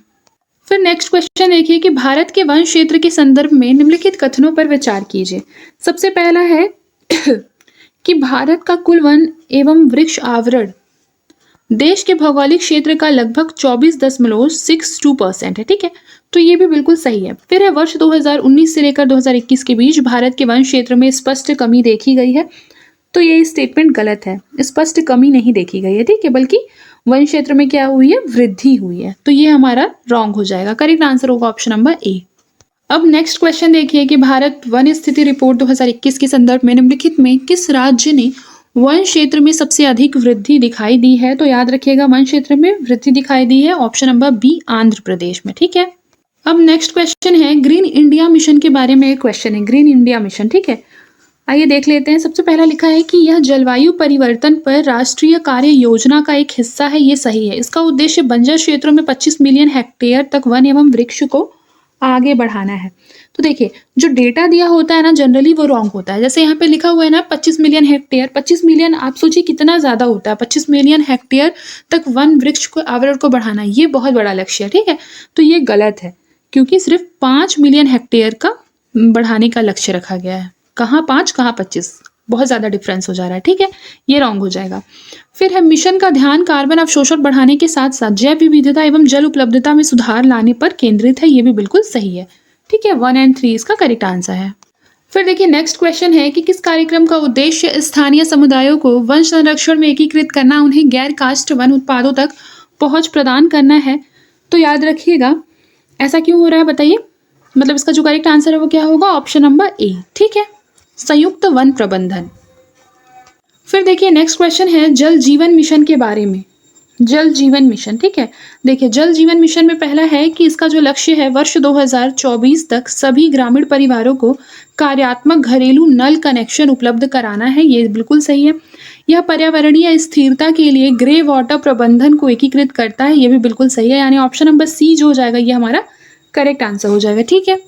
फिर नेक्स्ट क्वेश्चन देखिए कि भारत के वन क्षेत्र के संदर्भ में निम्नलिखित कथनों पर विचार कीजिए। सबसे पहला है कि भारत का कुल वन एवं वृक्ष आवरण देश के भौगोलिक क्षेत्र का लगभग 24.62% है, ठीक है, तो ये भी बिल्कुल सही है। फिर है वर्ष 2019 से लेकर 2021 के बीच भारत के वन क्षेत्र में स्पष्ट कमी देखी गई है, तो ये स्टेटमेंट गलत है। स्पष्ट कमी नहीं देखी गई है, ठीक है, बल्कि वन क्षेत्र में क्या हुई है? वृद्धि हुई है, तो ये हमारा रॉन्ग हो जाएगा। करेक्ट आंसर होगा ऑप्शन नंबर ए। अब नेक्स्ट क्वेश्चन देखिए कि भारत वन स्थिति रिपोर्ट 2021 के संदर्भ में निम्नलिखित में किस राज्य ने वन क्षेत्र में सबसे अधिक वृद्धि दिखाई दी है? तो याद रखिएगा वन क्षेत्र में वृद्धि दिखाई दी है option number B Andhra Pradesh में, ठीक है। अब नेक्स्ट क्वेश्चन है ग्रीन इंडिया मिशन के बारे में एक क्वेश्चन है, ग्रीन इंडिया मिशन, ठीक है, आइए देख लेते हैं। सबसे पहला लिखा है कि यह जलवायु परिवर्तन पर राष्ट्रीय कार्य योजना का एक हिस्सा है, ये सही है। इसका उद्देश्य बंजर क्षेत्रों में 25 मिलियन हेक्टेयर तक वन एवं वृक्ष को आगे बढ़ाना है। तो देखिए, जो डेटा दिया होता है ना जनरली वो रॉन्ग होता है। जैसे यहाँ पे लिखा हुआ है ना 25 मिलियन हेक्टेयर, 25 मिलियन आप सोचिए कितना ज्यादा होता है। 25 मिलियन हेक्टेयर तक वन वृक्ष को आवरण को बढ़ाना, ये बहुत बड़ा लक्ष्य है, ठीक है, तो ये गलत है क्योंकि सिर्फ 5 मिलियन हेक्टेयर का बढ़ाने का लक्ष्य रखा गया है। कहाँ 5 कहाँ 25, बहुत ज्यादा डिफरेंस हो जा रहा है, ठीक है, ये रॉन्ग हो जाएगा। फिर है मिशन का ध्यान कार्बन अवशोषण बढ़ाने के साथ साथ जैव विविधता एवं जल उपलब्धता में सुधार लाने पर केंद्रित है, ये भी बिल्कुल सही है, ठीक है। 1 और 3 इसका करेक्ट आंसर है। फिर देखिए नेक्स्ट क्वेश्चन है कि किस कार्यक्रम का उद्देश्य स्थानीय समुदायों को वन संरक्षण में एकीकृत करना, उन्हें गैर काष्ठ वन उत्पादों तक पहुंच प्रदान करना है? तो याद रखिएगा ऐसा क्यों हो रहा है बताइए, मतलब इसका जो करेक्ट आंसर है वो क्या होगा? ऑप्शन नंबर ए, ठीक है, संयुक्त वन प्रबंधन। फिर देखिए नेक्स्ट क्वेश्चन है जल जीवन मिशन के बारे में, जल जीवन मिशन, ठीक है। देखिए जल जीवन मिशन में पहला है कि इसका जो लक्ष्य है वर्ष 2024 तक सभी ग्रामीण परिवारों को कार्यात्मक घरेलू नल कनेक्शन उपलब्ध कराना है, ये बिल्कुल सही है। यह पर्यावरणीय स्थिरता के लिए ग्रे वाटर प्रबंधन को एकीकृत करता है, ये भी बिल्कुल सही है, यानी ऑप्शन नंबर सी जो हो जाएगा ये हमारा करेक्ट आंसर हो जाएगा, ठीक है।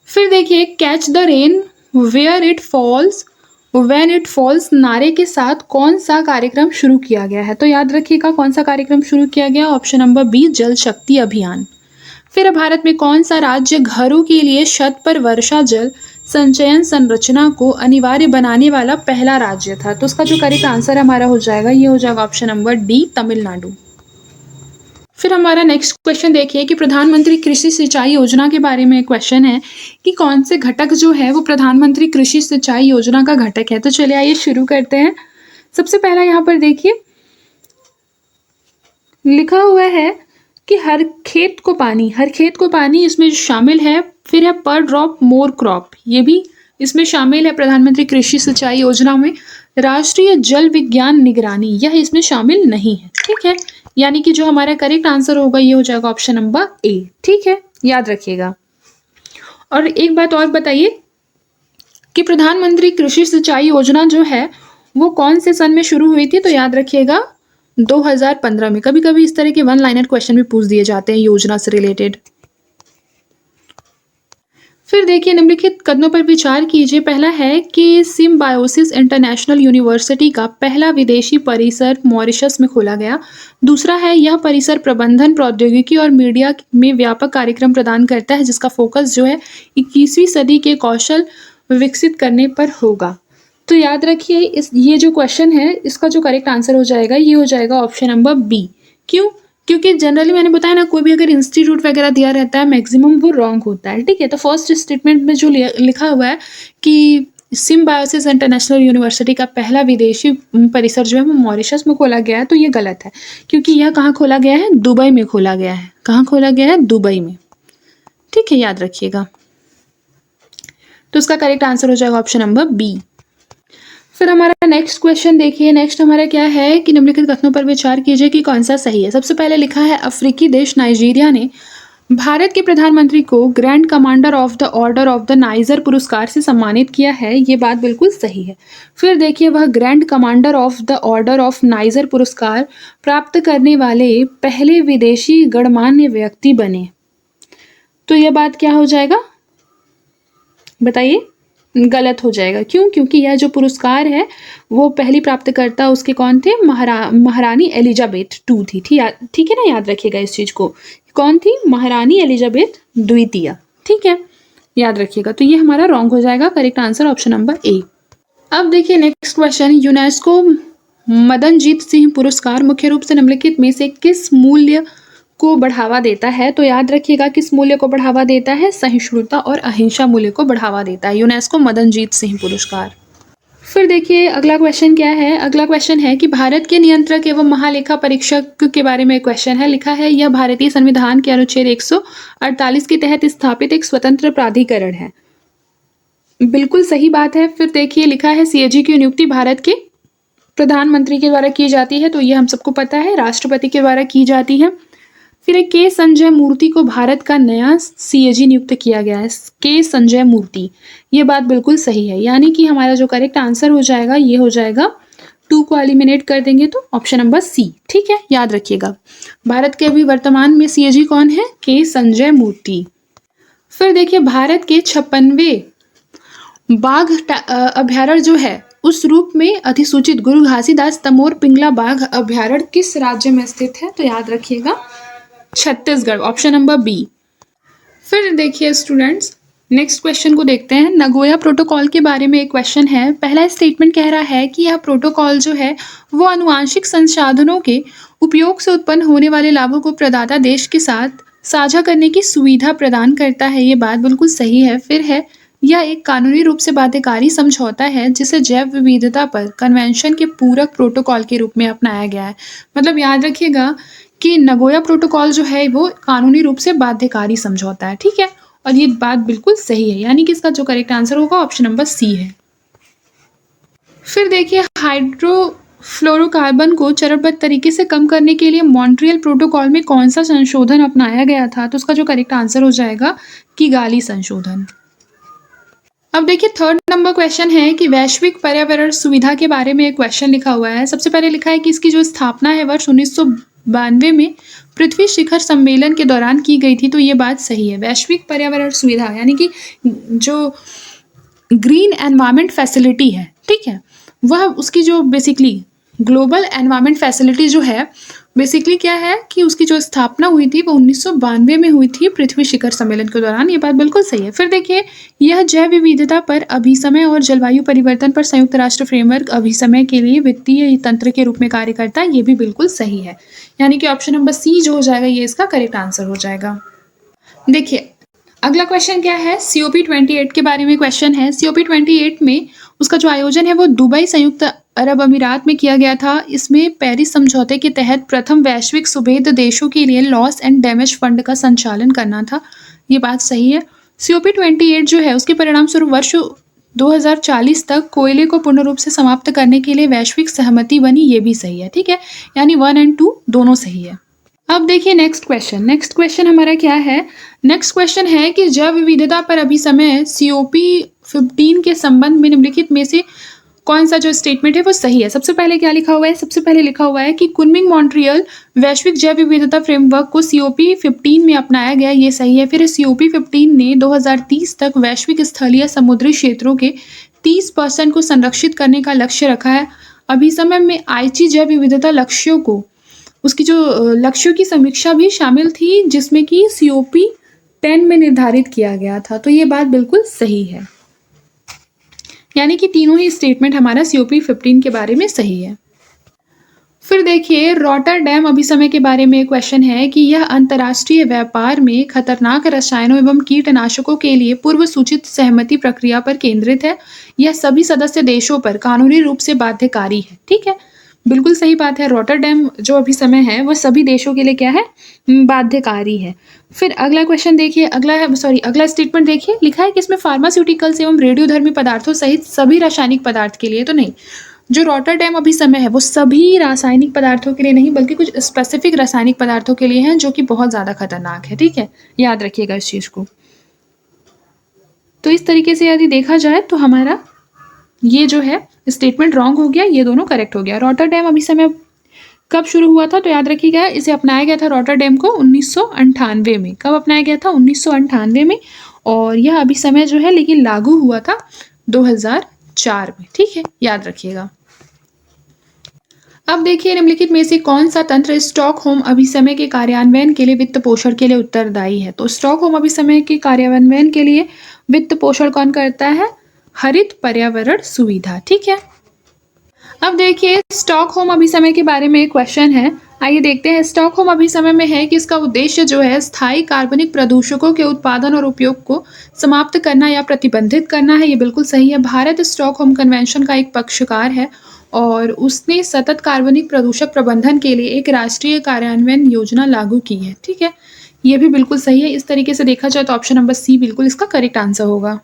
फिर देखिए catch the rain where it falls when it falls नारे के साथ कौन सा कार्यक्रम शुरू किया गया है? तो याद रखिएगा कौन सा कार्यक्रम शुरू किया गया, ऑप्शन नंबर बी जल शक्ति अभियान। फिर भारत में कौन सा राज्य घरों के लिए छत पर वर्षा जल संचयन संरचना को अनिवार्य बनाने वाला पहला राज्य था? तो उसका जो करेक्ट आंसर हमारा हो जाएगा ये हो जाएगा ऑप्शन नंबर डी तमिलनाडु। फिर हमारा नेक्स्ट क्वेश्चन देखिए कि प्रधानमंत्री कृषि सिंचाई योजना के बारे में क्वेश्चन है कि कौन से घटक जो है वो प्रधानमंत्री कृषि सिंचाई योजना का घटक है। तो चलिए आइए शुरू करते हैं। सबसे पहला यहाँ पर देखिए लिखा हुआ है कि हर खेत को पानी इसमें शामिल है। फिर है पर ड्रॉप मोर क्रॉप, ये भी इसमें शामिल है प्रधानमंत्री कृषि सिंचाई योजना में। राष्ट्रीय जल विज्ञान निगरानी यह इसमें शामिल नहीं है, ठीक है, यानी कि जो हमारा करेक्ट आंसर होगा ये हो जाएगा ऑप्शन नंबर ए, ठीक है, याद रखिएगा। और एक बात और बताइए कि प्रधानमंत्री कृषि सिंचाई योजना जो है वो कौन से सन में शुरू हुई थी, तो याद रखिएगा 2015 में। कभी कभी इस तरह के वन लाइनर क्वेश्चन भी पूछ दिए जाते हैं योजना से रिलेटेड। फिर देखिए निम्नलिखित कदमों पर विचार कीजिए। पहला है कि सिम्बायोसिस इंटरनेशनल यूनिवर्सिटी का पहला विदेशी परिसर मॉरिशस में खोला गया। दूसरा है यह परिसर प्रबंधन प्रौद्योगिकी और मीडिया में व्यापक कार्यक्रम प्रदान करता है जिसका फोकस जो है 21वीं सदी के कौशल विकसित करने पर होगा। तो याद रखिए ये जो क्वेश्चन है इसका जो करेक्ट आंसर हो जाएगा ये हो जाएगा ऑप्शन नंबर बी। क्यों? क्योंकि जनरली मैंने बताया ना, कोई भी अगर इंस्टीट्यूट वगैरह दिया रहता है मैक्सिमम वो रॉन्ग होता है, ठीक है। तो फर्स्ट स्टेटमेंट में जो लिखा हुआ है कि सिम्बायोसिस इंटरनेशनल यूनिवर्सिटी का पहला विदेशी परिसर जो है वो मॉरिशस में खोला गया है, तो ये गलत है क्योंकि यह कहाँ खोला गया है, दुबई में खोला गया है। कहाँ खोला गया है, दुबई में, ठीक है, याद रखिएगा। तो उसका करेक्ट आंसर हो जाएगा ऑप्शन नंबर बी। फिर हमारा नेक्स्ट क्वेश्चन देखिए। नेक्स्ट हमारा क्या है कि निम्नलिखित कथनों पर विचार कीजिए कि कौन सा सही है। सबसे पहले लिखा है अफ्रीकी देश नाइजीरिया ने भारत के प्रधानमंत्री को grand commander of the order of the niger पुरस्कार से सम्मानित किया है। ये बात बिल्कुल सही है। फिर देखिए वह grand commander of the order of niger पुरस्कार प्राप्त करने वाले पहले विदेशी गणमान्य व्यक्ति बने। तो यह बात क्या हो जाएगा, बताइए? गलत हो जाएगा। क्यों? क्योंकि यह जो पुरस्कार है वो पहली प्राप्तकर्ता उसके कौन थे, महारानी एलिजाबेथ टू थी, ठीक है ना, याद रखिएगा इस चीज को। कौन थी? महारानी एलिजाबेथ द्वितीय, ठीक है, याद रखिएगा। तो ये हमारा रॉन्ग हो जाएगा, correct answer option number A. अब देखिए next question, UNESCO Madanjeet Singh पुरस्कार मुख्य रूप से निम्नलिखित में से किस मूल्य को बढ़ावा देता है? तो याद रखिएगा किस मूल्य को बढ़ावा देता है, सहिष्णुता और अहिंसा मूल्य को बढ़ावा देता है यूनेस्को मदनजीत सिंह पुरस्कार। फिर देखिए अगला क्वेश्चन क्या है। अगला क्वेश्चन है कि भारत के नियंत्रक एवं महालेखा परीक्षक के बारे में क्वेश्चन है। लिखा है यह भारतीय संविधान के अनुच्छेद 148 के तहत स्थापित एक स्वतंत्र प्राधिकरण है। बिल्कुल सही बात है। फिर देखिए लिखा है सीएजी की नियुक्ति भारत के प्रधानमंत्री के द्वारा की जाती है, तो ये हम सबको पता है, राष्ट्रपति के द्वारा की जाती है। फिर के संजय मूर्ति को भारत का नया सीएजी नियुक्त किया गया है, के संजय मूर्ति। ये बात बिल्कुल सही है, यानी कि हमारा जो करेक्ट आंसर हो जाएगा ये हो जाएगा 2 को एलिमिनेट कर देंगे तो ऑप्शन नंबर सी, ठीक है, याद रखिएगा। भारत के अभी वर्तमान में सीएजी कौन है, के संजय मूर्ति। फिर देखिए भारत के 56वें बाघ अभ्यारण्य जो है उस रूप में अधिसूचित गुरु घासीदास तमोर पिंगला बाघ अभ्यारण्य किस राज्य में स्थित है? तो याद रखिएगा छत्तीसगढ़, ऑप्शन नंबर बी। फिर देखिए स्टूडेंट्स नेक्स्ट क्वेश्चन को देखते हैं। नगोया प्रोटोकॉल के बारे में एक क्वेश्चन है। पहला स्टेटमेंट कह रहा है कि यह प्रोटोकॉल जो है वो आनुवांशिक संसाधनों के उपयोग से उत्पन्न होने वाले लाभों को प्रदाता देश के साथ साझा करने की सुविधा प्रदान करता है। ये बात बिल्कुल सही है। फिर है यह एक कानूनी रूप से बाध्यकारी समझौता है जिसे जैव विविधता पर कन्वेंशन के पूरक प्रोटोकॉल के रूप में अपनाया गया है। मतलब याद रखिएगा कि नगोया प्रोटोकॉल जो है वो कानूनी रूप से बाध्यकारी समझौता है, ठीक है, और ये बात बिल्कुल सही है, यानी कि इसका जो करेक्ट आंसर होगा ऑप्शन नंबर सी है। फिर देखिए हाइड्रोफ्लोरोकार्बन को चरणबद्ध तरीके से कम करने के लिए मॉन्ट्रियल प्रोटोकॉल में कौन सा संशोधन अपनाया गया था? तो उसका जो करेक्ट आंसर हो जाएगा किगाली संशोधन। अब देखिए थर्ड नंबर क्वेश्चन है कि वैश्विक पर्यावरण सुविधा के बारे में एक क्वेश्चन लिखा हुआ है। सबसे पहले लिखा है कि इसकी जो स्थापना है वर्ष 1992 में पृथ्वी शिखर सम्मेलन के दौरान की गई थी, तो ये बात सही है। वैश्विक पर्यावरण सुविधा यानी कि जो ग्रीन एनवायरनमेंट फैसिलिटी है, ठीक है, वह उसकी जो बेसिकली ग्लोबल एनवायरनमेंट फैसिलिटी जो है बेसिकली क्या है कि उसकी जो स्थापना हुई थी वो 1992 में हुई थी पृथ्वी शिखर सम्मेलन के दौरान। ये बात बिल्कुल सही है। फिर देखिए यह जैव विविधता पर अभिसमय और जलवायु परिवर्तन पर संयुक्त राष्ट्र फ्रेमवर्क अभिसमय के लिए वित्तीय तंत्र के रूप में कार्य करता है। ये भी बिल्कुल सही है, यानी कि ऑप्शन नंबर सी जो हो जाएगा ये इसका करेक्ट आंसर हो जाएगा। देखिए अगला क्वेश्चन क्या है, COP28 के बारे में क्वेश्चन है। COP28 में उसका जो आयोजन है वो दुबई संयुक्त अरब अमीरात में किया गया था। इसमें पेरिस समझौते के तहत प्रथम वैश्विक सुभेद देशों के लिए लॉस एंड डैमेज फंड का संचालन करना था। ये बात सही है। COP28 जो है उसके परिणाम स्वरूप वर्ष 2040 तक कोयले को पूर्ण रूप से समाप्त करने के लिए वैश्विक सहमति बनी। ये भी सही है, ठीक है, यानी 1 और 2 दोनों सही है। अब देखिए नेक्स्ट क्वेश्चन हमारा क्या है। नेक्स्ट क्वेश्चन है कि जैव विविधता पर अभी समय COP15 के संबंध में निम्नलिखित में से कौन सा जो स्टेटमेंट है वो सही है। सबसे पहले क्या लिखा हुआ है, सबसे पहले लिखा हुआ है कि कुनमिंग मॉन्ट्रियल वैश्विक जैव विविधता फ्रेमवर्क को COP15 में अपनाया गया, ये सही है। फिर COP15 ने 2030 तक वैश्विक स्थलीय समुद्री क्षेत्रों के 30% को संरक्षित करने का लक्ष्य रखा है। अभी समय में आईची जैव विविधता लक्ष्यों को उसकी जो लक्ष्यों की समीक्षा भी शामिल थी, जिसमें कि COP10 में निर्धारित किया गया था। तो ये बात बिल्कुल सही है, यानी कि तीनों ही स्टेटमेंट हमारा COP15 के बारे में सही है। फिर देखिए रॉटरडैम अभिसमय के बारे में क्वेश्चन है कि यह अंतर्राष्ट्रीय व्यापार में खतरनाक रसायनों एवं कीटनाशकों के लिए पूर्व सूचित सहमति प्रक्रिया पर केंद्रित है। यह सभी सदस्य देशों पर कानूनी रूप से बाध्यकारी है। ठीक है, बिल्कुल सही बात है। रॉटरडैम जो अभिसमय है वो सभी देशों के लिए क्या है, बाध्यकारी है। फिर अगला क्वेश्चन देखिए, अगला स्टेटमेंट देखिए, लिखा है कि इसमें फार्मास्यूटिकल्स एवं रेडियोधर्मी पदार्थों सहित सभी रासायनिक पदार्थ के लिए, तो नहीं, जो रॉटरडैम अभिसमय है वो सभी रासायनिक पदार्थों के लिए नहीं बल्कि कुछ स्पेसिफिक रासायनिक पदार्थों के लिए हैं जो कि बहुत ज़्यादा खतरनाक है। ठीक है, याद रखिएगा इस चीज़ को। तो इस तरीके से यदि देखा जाए तो हमारा ये जो है स्टेटमेंट रॉन्ग हो गया, ये दोनों करेक्ट हो गया। रॉटरडैम अभिसमय कब शुरू हुआ था, तो याद रखिएगा इसे अपनाया गया था रॉटरडैम को 1998 में। कब अपनाया गया था, 1998 में। और यह अभिसमय जो है लेकिन लागू हुआ था 2004 में। ठीक है, याद रखिएगा। अब देखिए निम्नलिखित में से कौन सा तंत्र स्टॉकहोम अभिसमय के कार्यान्वयन के लिए वित्त पोषण के लिए उत्तरदायी है। तो स्टॉकहोम अभिसमय के कार्यान्वयन के लिए वित्त पोषण कौन करता है, हरित पर्यावरण सुविधा। ठीक है, अब देखिए स्टॉकहोम अभिसमय के बारे में एक क्वेश्चन है, आइए देखते हैं। स्टॉकहोम अभिसमय में है कि इसका उद्देश्य जो है स्थायी कार्बनिक प्रदूषकों के उत्पादन और उपयोग को समाप्त करना या प्रतिबंधित करना है। ये बिल्कुल सही है। भारत स्टॉकहोम कन्वेंशन का एक पक्षकार है और उसने सतत कार्बनिक प्रदूषक प्रबंधन के लिए एक राष्ट्रीय कार्यान्वयन योजना लागू की है। ठीक है, ये भी बिल्कुल सही है। इस तरीके से देखा जाए तो ऑप्शन नंबर सी बिल्कुल इसका करेक्ट आंसर होगा।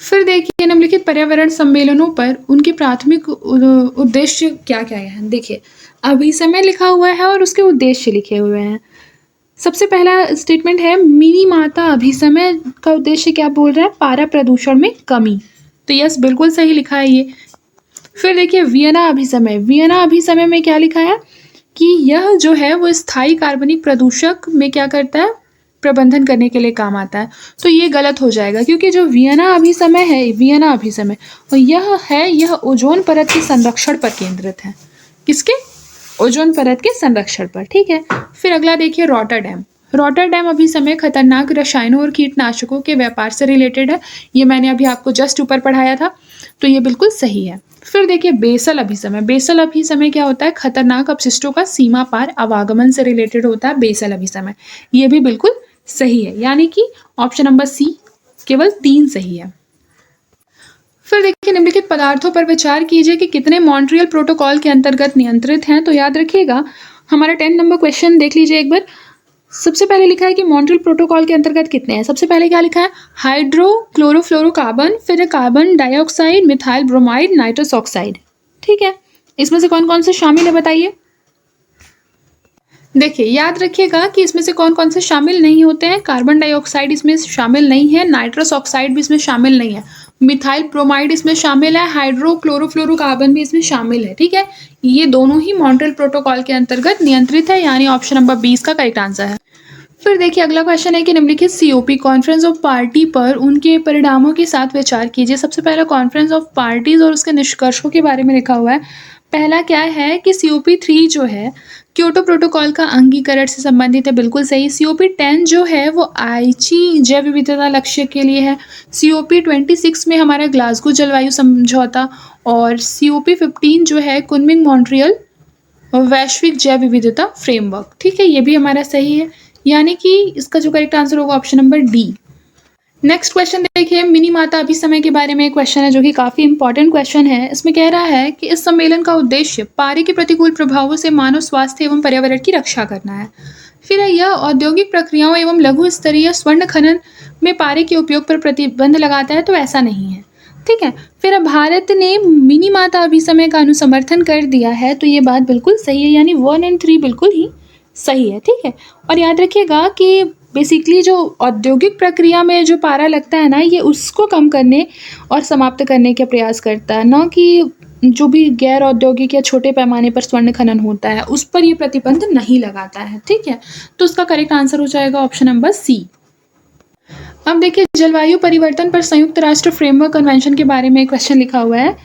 फिर देखिए निम्नलिखित पर्यावरण सम्मेलनों पर उनके प्राथमिक उद्देश्य क्या क्या है। देखिए अभिसमय लिखा हुआ है और उसके उद्देश्य लिखे हुए हैं। सबसे पहला स्टेटमेंट है मिनीमाता अभिसमय का उद्देश्य क्या बोल रहा है, पारा प्रदूषण में कमी। तो यस बिल्कुल सही लिखा है ये। फिर देखिए वियना अभिसमय में क्या लिखा है कि यह जो है वो स्थायी कार्बनिक प्रदूषक में क्या करता है, प्रबंधन करने के लिए काम आता है। तो ये गलत हो जाएगा क्योंकि जो वियना अभिसमय और यह ओजोन परत के संरक्षण पर केंद्रित है। किसके, ओजोन परत के संरक्षण पर। ठीक है, फिर अगला देखिए रॉटरडैम अभिसमय खतरनाक रसायनों और कीटनाशकों के व्यापार से रिलेटेड है। ये मैंने अभी आपको जस्ट ऊपर पढ़ाया था, तो ये बिल्कुल सही है। फिर देखिए बेसल अभिसमय क्या होता है, खतरनाक अपशिष्टों का सीमा पार आवागमन से रिलेटेड होता है बेसल अभिसमय। ये भी बिल्कुल सही है, यानी कि ऑप्शन नंबर सी केवल 3 सही है। फिर देखिए निम्नलिखित पदार्थों पर विचार कीजिए कि कितने मॉन्ट्रियल प्रोटोकॉल के अंतर्गत नियंत्रित हैं। तो याद रखिएगा हमारा 10 नंबर क्वेश्चन देख लीजिए एक बार। सबसे पहले लिखा है कि मॉन्ट्रियल प्रोटोकॉल के अंतर्गत कितने हैं। सबसे पहले क्या लिखा है, हाइड्रोक्लोरोफ्लोरोकार्बन, फिर carbon dioxide, methyl bromide, nitrous oxide. ठीक है, इसमें से कौन कौन से शामिल है बताइए। देखिए याद रखिएगा कि इसमें से कौन कौन से शामिल नहीं होते हैं। कार्बन डाइऑक्साइड इसमें शामिल नहीं है, नाइट्रस ऑक्साइड भी इसमें शामिल नहीं है, मिथाइल ब्रोमाइड इसमें शामिल है, हाइड्रोक्लोरोफ्लोरोकार्बन भी इसमें शामिल है। ठीक है, ये दोनों ही मॉन्ट्रियल प्रोटोकॉल के अंतर्गत नियंत्रित है, यानी ऑप्शन नंबर 20 का करेक्ट आंसर है। फिर देखिए अगला क्वेश्चन है कि निम्नलिखित COP कॉन्फ्रेंस ऑफ पार्टी पर उनके परिणामों के साथ विचार कीजिए। सबसे पहला कॉन्फ्रेंस ऑफ पार्टीज और उसके निष्कर्षों के बारे में लिखा हुआ है। पहला क्या है कि COP3 जो है क्योटो प्रोटोकॉल का अंगीकरण से संबंधित है, बिल्कुल सही। COP10 जो है वो आईची जैव विविधता लक्ष्य के लिए है। COP26 में हमारा ग्लासगो जलवायु समझौता, और COP15 जो है कुनमिंग मॉन्ट्रियल वैश्विक जैव विविधता फ्रेमवर्क। ठीक है, ये भी हमारा सही है, यानी कि इसका जो करेक्ट आंसर होगा option number D. Next question देखिए मिनीमाता अभिसमय के बारे में एक क्वेश्चन है जो कि काफ़ी इंपॉर्टेंट क्वेश्चन है। इसमें कह रहा है कि इस सम्मेलन का उद्देश्य पारे के प्रतिकूल प्रभावों से मानव स्वास्थ्य एवं पर्यावरण की रक्षा करना है। फिर यह औद्योगिक प्रक्रियाओं एवं लघु स्तरीय स्वर्ण खनन में पारे के उपयोग पर प्रतिबंध लगाता है, तो ऐसा नहीं है। ठीक है, फिर भारत ने मिनीमाता अभिसमय का अनुसमर्थन कर दिया है, तो ये बात बिल्कुल सही है, यानी 1 और 3 बिल्कुल ही सही है, ठीक है। और याद रखिएगा कि बेसिकली जो औद्योगिक प्रक्रिया में जो पारा लगता है ना, ये उसको कम करने और समाप्त करने का प्रयास करता है, ना कि जो भी गैर औद्योगिक या छोटे पैमाने पर स्वर्ण खनन होता है, उस पर ये प्रतिबंध नहीं लगाता है, ठीक है। तो उसका करेक्ट आंसर हो जाएगा ऑप्शन नंबर सी। अब देखिए, जलवायु परिवर्तन पर संयुक्त राष्ट्र फ्रेमवर्क कन्वेंशन के बारे में एक क्वेश्चन लिखा हुआ है।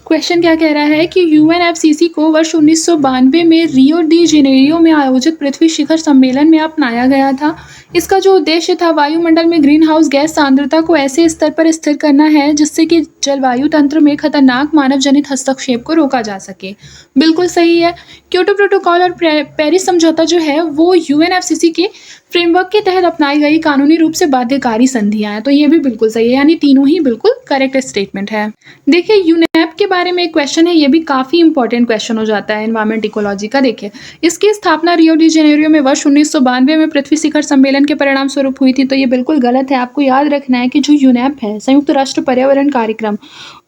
क्वेश्चन क्या कह रहा है कि यूएनएफसीसी को वर्ष 1992 में रियो डी जेनेरियो में आयोजित पृथ्वी शिखर सम्मेलन में अपनाया गया था। इसका जो उद्देश्य था, वायुमंडल में ग्रीन हाउस गैस सांद्रता को ऐसे स्तर पर स्थिर करना है जिससे कि जलवायु तंत्र में खतरनाक मानव जनित हस्तक्षेप को रोका जा सके। बिल्कुल सही है। क्योटो प्रोटोकॉल और पेरिस समझौता जो है वो यूएनएफसीसी के फ्रेमवर्क के तहत अपनाई गई कानूनी रूप से बाध्यकारी संधियां हैं, तो ये भी बिल्कुल सही है, यानी तीनों ही बिल्कुल करेक्ट स्टेटमेंट है। देखिए, यूनेप के बारे में एक क्वेश्चन है, ये भी काफी इंपॉर्टेंट क्वेश्चन हो जाता है एनवायरमेंट इकोलॉजी का। देखिए, इसकी स्थापना रियो डी जेनेरियो में वर्ष 1992 में पृथ्वी शिखर सम्मेलन के परिणाम स्वरूप हुई थी, तो ये बिल्कुल गलत है। आपको याद रखना है कि जो यूनेप है, संयुक्त राष्ट्र पर्यावरण कार्यक्रम,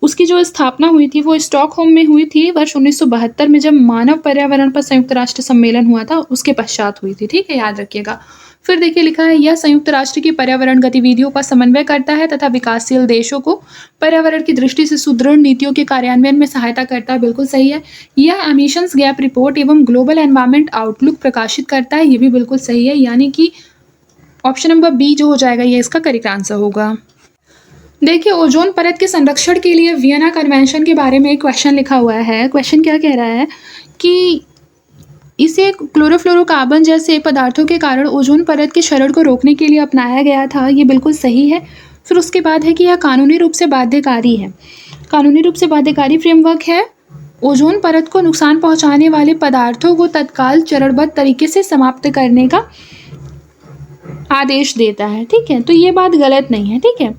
उसकी जो स्थापना हुई थी वो स्टॉकहोम में हुई थी वर्ष 1972 में, जब मानव पर्यावरण पर संयुक्त राष्ट्र सम्मेलन हुआ था, उसके पश्चात हुई थी, ठीक है, याद रखिएगा। फिर देखिए, लिखा है यह संयुक्त राष्ट्र की पर्यावरण गतिविधियों का समन्वय करता है तथा विकासशील देशों को पर्यावरण की दृष्टि से सुदृढ़ नीतियों के कार्यान्वयन में सहायता करता है। बिल्कुल सही है। यह एमिशंस गैप रिपोर्ट एवं ग्लोबल एनवायरमेंट आउटलुक प्रकाशित करता है, ये भी बिल्कुल सही है, यानी कि ऑप्शन नंबर बी जो हो जाएगा ये इसका करेक्ट आंसर होगा। देखिए, ओजोन परत के संरक्षण के लिए वियना कन्वेंशन के बारे में एक क्वेश्चन लिखा हुआ है। क्वेश्चन क्या कह रहा है कि इसे क्लोरोफ्लोरोकार्बन जैसे पदार्थों के कारण ओजोन परत के क्षरण को रोकने के लिए अपनाया गया था, ये बिल्कुल सही है। फिर उसके बाद है कि यह कानूनी रूप से बाध्यकारी है। कानूनी रूप से बाध्यकारी फ्रेमवर्क है, ओजोन परत को नुकसान पहुंचाने वाले पदार्थों को तत्काल चरणबद्ध तरीके से समाप्त करने का आदेश देता है, ठीक है। तो ये बात गलत नहीं है, ठीक है।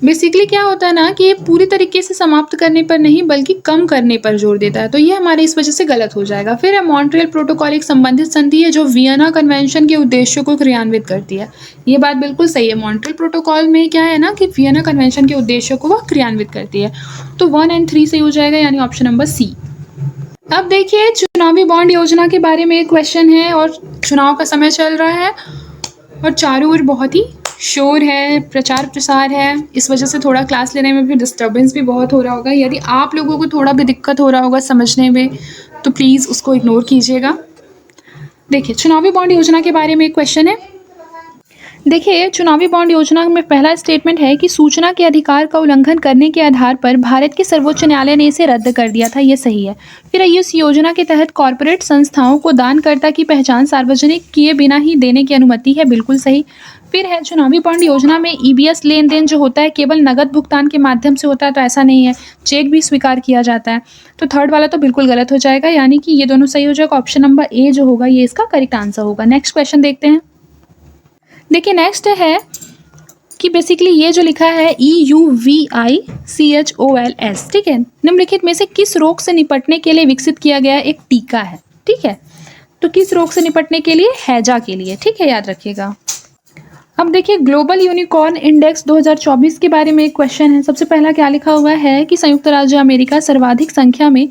बेसिकली क्या होता है ना कि ये पूरी तरीके से समाप्त करने पर नहीं बल्कि कम करने पर जोर देता है, तो ये हमारे इस वजह से गलत हो जाएगा। फिर है मॉन्ट्रियल प्रोटोकॉल एक संबंधित संधि है जो वियना कन्वेंशन के उद्देश्यों को क्रियान्वित करती है। ये बात बिल्कुल सही है। मॉन्ट्रियल प्रोटोकॉल में क्या है ना कि वियना कन्वेंशन के उद्देश्यों को वह क्रियान्वित करती है, तो 1 और 3 सही हो जाएगा, यानी ऑप्शन नंबर सी। अब देखिए, चुनावी बॉन्ड योजना के बारे में एक क्वेश्चन है और चुनाव का समय चल रहा है और चारों ओर बहुत ही शोर है, प्रचार प्रसार है, इस वजह से थोड़ा क्लास लेने में भी डिस्टर्बेंस भी बहुत हो रहा होगा। यदि आप लोगों को थोड़ा भी दिक्कत हो रहा होगा समझने में तो प्लीज़ उसको इग्नोर कीजिएगा। देखिए, चुनावी बॉन्ड योजना के बारे में एक क्वेश्चन है। देखिए, चुनावी बॉन्ड योजना में पहला स्टेटमेंट है कि सूचना के अधिकार का उल्लंघन करने के आधार पर भारत के सर्वोच्च न्यायालय ने इसे रद्द कर दिया था, ये सही है। फिर इस योजना के तहत कॉरपोरेट संस्थाओं को दानकर्ता की पहचान सार्वजनिक किए बिना ही देने की अनुमति है, बिल्कुल सही। फिर है चुनावी बॉन्ड योजना में ईबीएस लेन देन जो होता है केवल नगद भुगतान के माध्यम से होता है, तो ऐसा नहीं है, चेक भी स्वीकार किया जाता है। तो थर्ड वाला तो बिल्कुल गलत हो जाएगा, यानी कि ये दोनों सही हो जाएगा। ऑप्शन नंबर ए जो होगा ये इसका करेक्ट आंसर होगा। नेक्स्ट क्वेश्चन देखते हैं। देखिए, नेक्स्ट है कि बेसिकली ये जो लिखा है EUVICHOLS, ठीक है, निम्नलिखित में से किस रोग से निपटने के लिए विकसित किया गया एक टीका है, ठीक है। तो किस रोग से निपटने के लिए? हैजा के लिए, ठीक है, याद रखिएगा। अब देखिए, ग्लोबल यूनिकॉर्न इंडेक्स 2024 के बारे में एक क्वेश्चन है। सबसे पहला क्या लिखा हुआ है कि संयुक्त राज्य अमेरिका सर्वाधिक संख्या में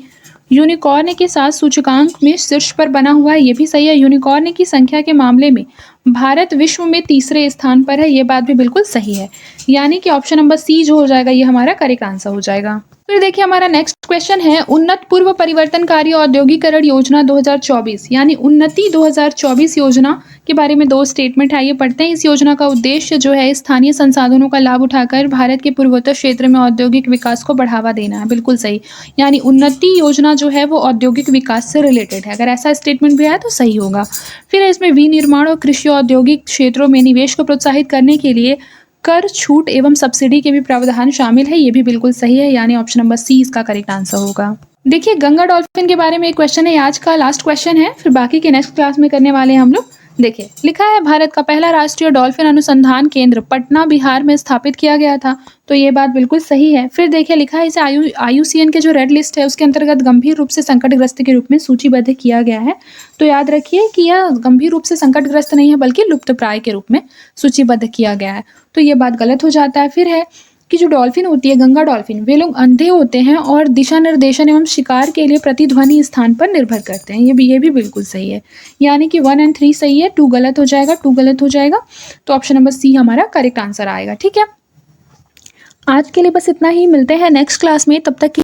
यूनिकॉर्न के साथ सूचकांक में शीर्ष पर बना हुआ है, ये भी सही है। यूनिकॉर्न की संख्या के मामले में भारत विश्व में तीसरे स्थान पर है, ये बात भी बिल्कुल सही है, यानी कि ऑप्शन नंबर सी जो हो जाएगा ये हमारा करेक्ट आंसर हो जाएगा। फिर देखिए, हमारा नेक्स्ट क्वेश्चन है उन्नत पूर्व परिवर्तनकारी औद्योगिकरण योजना 2024, यानी उन्नति 2024 योजना के बारे में 2 स्टेटमेंट है, ये पढ़ते हैं। इस योजना का उद्देश्य जो है स्थानीय संसाधनों का लाभ उठाकर भारत के पूर्वोत्तर क्षेत्र में औद्योगिक विकास को बढ़ावा देना है, बिल्कुल सही। यानी उन्नति योजना जो है वो औद्योगिक विकास से रिलेटेड है, अगर ऐसा स्टेटमेंट भी आया तो सही होगा। फिर इसमें विनिर्माण और कृषि औद्योगिक क्षेत्रों में निवेश को प्रोत्साहित करने के लिए कर छूट एवं सब्सिडी के भी प्रावधान शामिल है, ये भी बिल्कुल सही है, यानी ऑप्शन नंबर सी इसका करेक्ट आंसर होगा। देखिए, गंगा डॉल्फिन के बारे में एक क्वेश्चन है, आज का लास्ट क्वेश्चन है, फिर बाकी के नेक्स्ट क्लास में करने वाले हैं हम लोग। देखिए, लिखा है भारत का पहला राष्ट्रीय डॉल्फिन अनुसंधान केंद्र पटना बिहार में स्थापित किया गया था, तो ये बात बिल्कुल सही है। फिर देखिए, लिखा है इसे IUCN के जो रेड लिस्ट है उसके अंतर्गत गंभीर रूप से संकटग्रस्त के रूप में सूचीबद्ध किया गया है, तो याद रखिए कि यह गंभीर रूप से संकटग्रस्त नहीं है बल्कि लुप्तप्राय के रूप में सूचीबद्ध किया गया है, तो ये बात गलत हो जाता है। फिर है कि जो डॉल्फिन होती है, गंगा डॉल्फिन, वे लोग अंधे होते हैं और दिशा निर्देशन एवं शिकार के लिए प्रतिध्वनि स्थान पर निर्भर करते हैं। ये भी बिल्कुल सही है। यानी कि 1 और 3 सही है, 2 गलत हो जाएगा, 2 गलत हो जाएगा। तो ऑप्शन नंबर सी हमारा करेक्ट आंसर आएगा। ठीक है, आज के लिए बस इतना ही। मिलते हैं नेक्स्ट क्लास में, तब तक